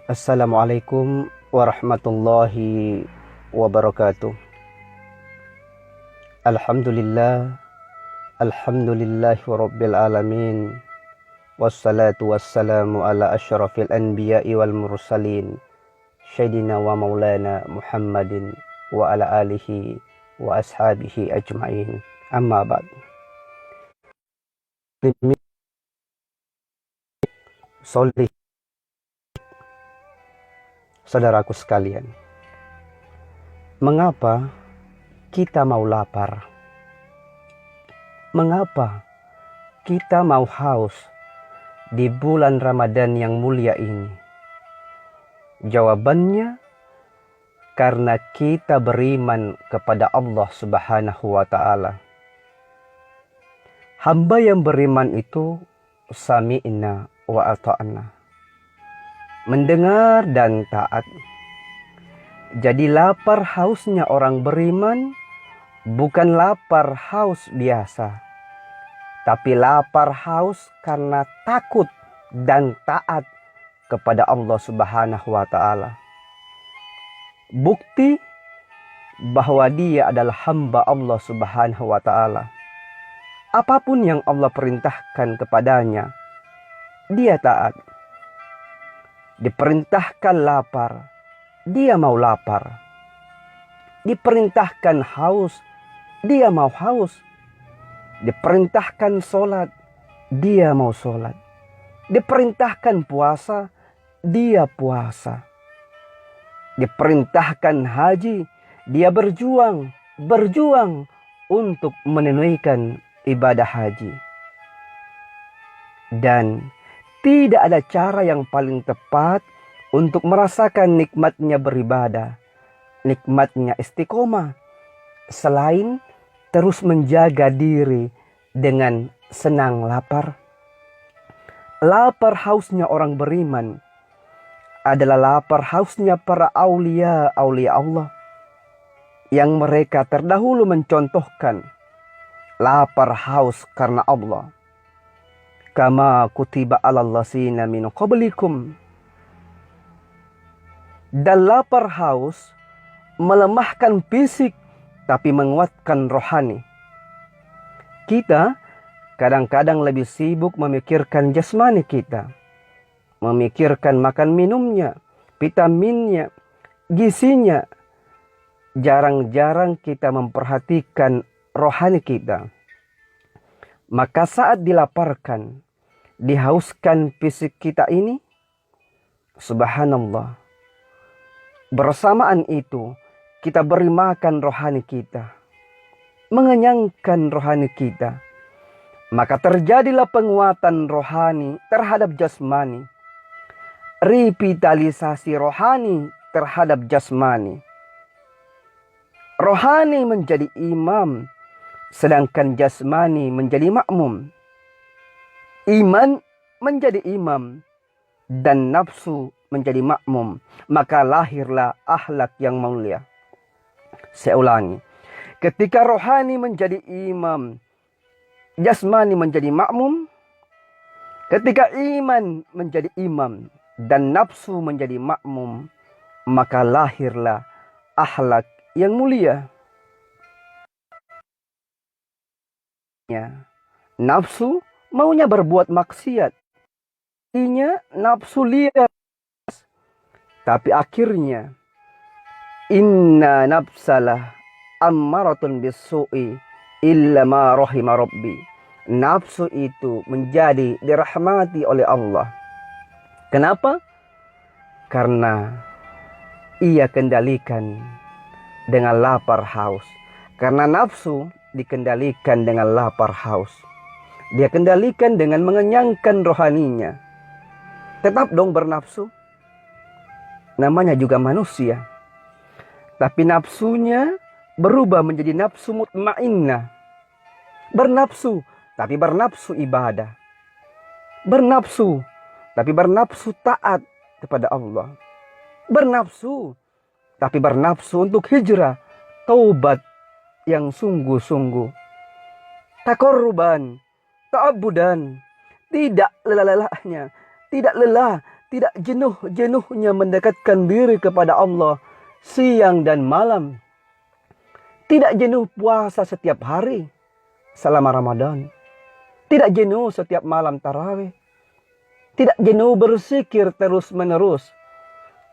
Assalamualaikum warahmatullahi wabarakatuh. Alhamdulillah, alhamdulillahi rabbil alamin. Wassalatu wassalamu ala asyrafil anbiya'i wal mursalin, Sayyidina wa maulana Muhammadin wa ala alihi wa ashabihi ajma'in. Amma ba'd. Solih, saudaraku sekalian, mengapa kita mau lapar? Mengapa kita mau haus di bulan Ramadan yang mulia ini? Jawabannya, karena kita beriman kepada Allah Subhanahu wa Ta'ala. Hamba yang beriman itu sami'na wa ata'na, mendengar dan taat. Jadi lapar hausnya orang beriman bukan lapar haus biasa, tapi lapar haus karena takut dan taat kepada Allah Subhanahu wa Ta'ala. Bukti bahwa dia adalah hamba Allah Subhanahu wa Ta'ala. Apapun yang Allah perintahkan kepadanya, dia taat. Diperintahkan lapar, dia mau lapar. Diperintahkan haus, dia mau haus. Diperintahkan sholat, dia mau sholat. Diperintahkan puasa, dia puasa. Diperintahkan haji, dia berjuang untuk menunaikan ibadah haji. Dan tidak ada cara yang paling tepat untuk merasakan nikmatnya beribadah, nikmatnya istiqomah, selain terus menjaga diri dengan senang lapar. Lapar hausnya orang beriman adalah lapar hausnya para aulia Allah, yang mereka terdahulu mencontohkan lapar haus karena Allah. Kama kutiba alal lasina min qablikum. Dan lapar haus melemahkan fisik tapi menguatkan rohani. Kita kadang-kadang lebih sibuk memikirkan jasmani kita, memikirkan makan minumnya, vitaminnya, gizinya. Jarang-jarang kita memperhatikan rohani kita. Maka saat dilaparkan, dihauskan fisik kita ini, subhanallah, bersamaan itu kita beri makan rohani kita, mengenyangkan rohani kita. Maka terjadilah penguatan rohani terhadap jasmani, revitalisasi rohani terhadap jasmani. Rohani menjadi imam, sedangkan jasmani menjadi makmum. Iman menjadi imam dan nafsu menjadi makmum. Maka lahirlah akhlak yang mulia. Saya ulangi. Ketika rohani menjadi imam, jasmani menjadi makmum. Ketika iman menjadi imam dan nafsu menjadi makmum, maka lahirlah akhlak yang mulia. Nafsu maunya berbuat maksiat, nafsu liar. Tapi akhirnya inna nafsalah ammaratun bisu'i illa ma rahima rabbi. Nafsu itu menjadi dirahmati oleh Allah. Kenapa? Karena ia kendalikan dengan lapar haus. Karena nafsu dikendalikan dengan lapar haus. Dia kendalikan dengan mengenyangkan rohaninya. Tetap dong bernafsu. Namanya juga manusia. Tapi nafsunya berubah menjadi nafsu mutmainnah. Bernafsu, tapi bernafsu ibadah. Bernafsu, tapi bernafsu taat kepada Allah. Bernafsu, tapi bernafsu untuk hijrah, taubat yang sungguh-sungguh. Takorruban, ta'abudan, tidak lelah-lelahnya, tidak lelah, tidak jenuh-jenuhnya mendekatkan diri kepada Allah siang dan malam. Tidak jenuh puasa setiap hari selama Ramadan. Tidak jenuh setiap malam tarawih. Tidak jenuh berzikir terus-menerus.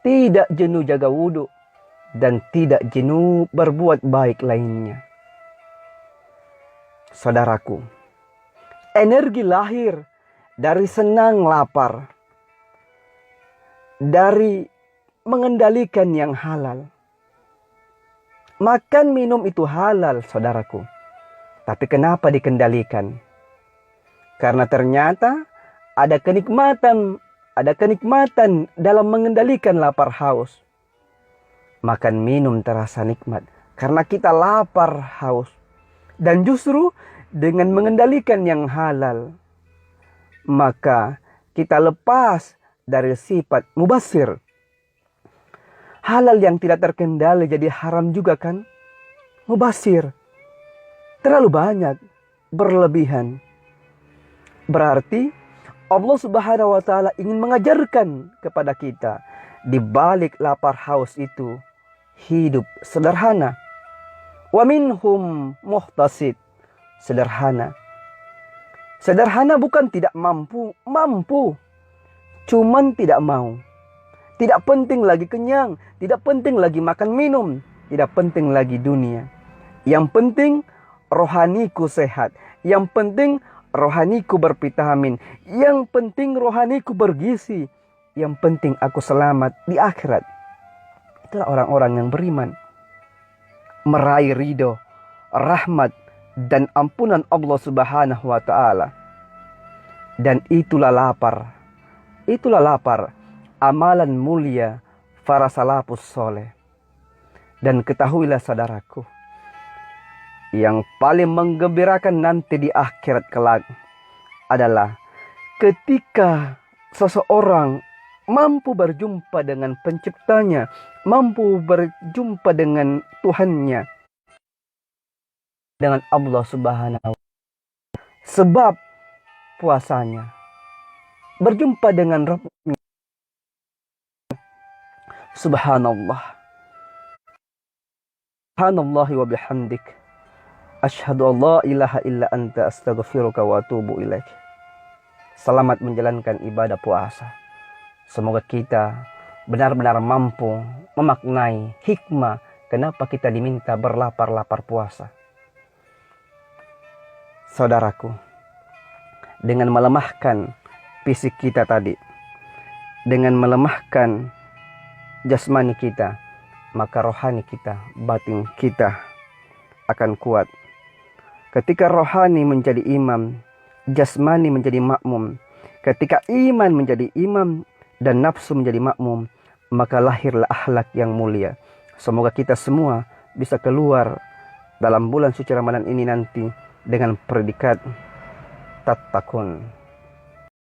Tidak jenuh jaga wudhu. Dan tidak jenuh berbuat baik lainnya. Saudaraku, energi lahir dari senang lapar. Dari mengendalikan yang halal. Makan minum itu halal, saudaraku. Tapi kenapa dikendalikan? Karena ternyata ada kenikmatan dalam mengendalikan lapar haus. Makan minum terasa nikmat karena kita lapar haus. Dan justru dengan mengendalikan yang halal, maka kita lepas dari sifat mubazir. Halal yang tidak terkendali jadi haram juga kan? Mubazir. Terlalu banyak, berlebihan. Berarti Allah Subhanahu wa taala ingin mengajarkan kepada kita di balik lapar haus itu hidup sederhana. Wa minhum muhtasid. Sederhana. Sederhana bukan tidak mampu, mampu. Cuman tidak mau. Tidak penting lagi kenyang, tidak penting lagi makan minum, tidak penting lagi dunia. Yang penting rohaniku sehat. Yang penting rohaniku bervitamin. Yang penting rohaniku bergizi. Yang penting aku selamat di akhirat. Itulah orang-orang yang beriman. Meraih ridho, rahmat, dan ampunan Allah Subhanahu wa ta'ala. Dan itulah lapar. Itulah lapar. Amalan mulia para salafus soleh. Dan ketahuilah saudaraku, yang paling menggembirakan nanti di akhirat kelak adalah ketika seseorang mampu berjumpa dengan penciptanya, mampu berjumpa dengan Tuhannya, dengan Allah Subhanahu wa ta'ala. Sebab puasanya berjumpa dengan Rabbnya. Subhanallah. Subhanallahi wa bihamdik. Asyhadu an la ilaha illa anta astaghfiruka wa atubu ilaik. Selamat menjalankan ibadah puasa. Semoga kita benar-benar mampu memaknai hikmah kenapa kita diminta berlapar-lapar puasa. Saudaraku, dengan melemahkan fisik kita tadi, dengan melemahkan jasmani kita, maka rohani kita, batin kita akan kuat. Ketika rohani menjadi imam, jasmani menjadi makmum. Ketika iman menjadi imam dan nafsu menjadi makmum, maka lahirlah akhlak yang mulia. Semoga kita semua bisa keluar dalam bulan suci Ramadan ini nanti dengan predikat tattaqun.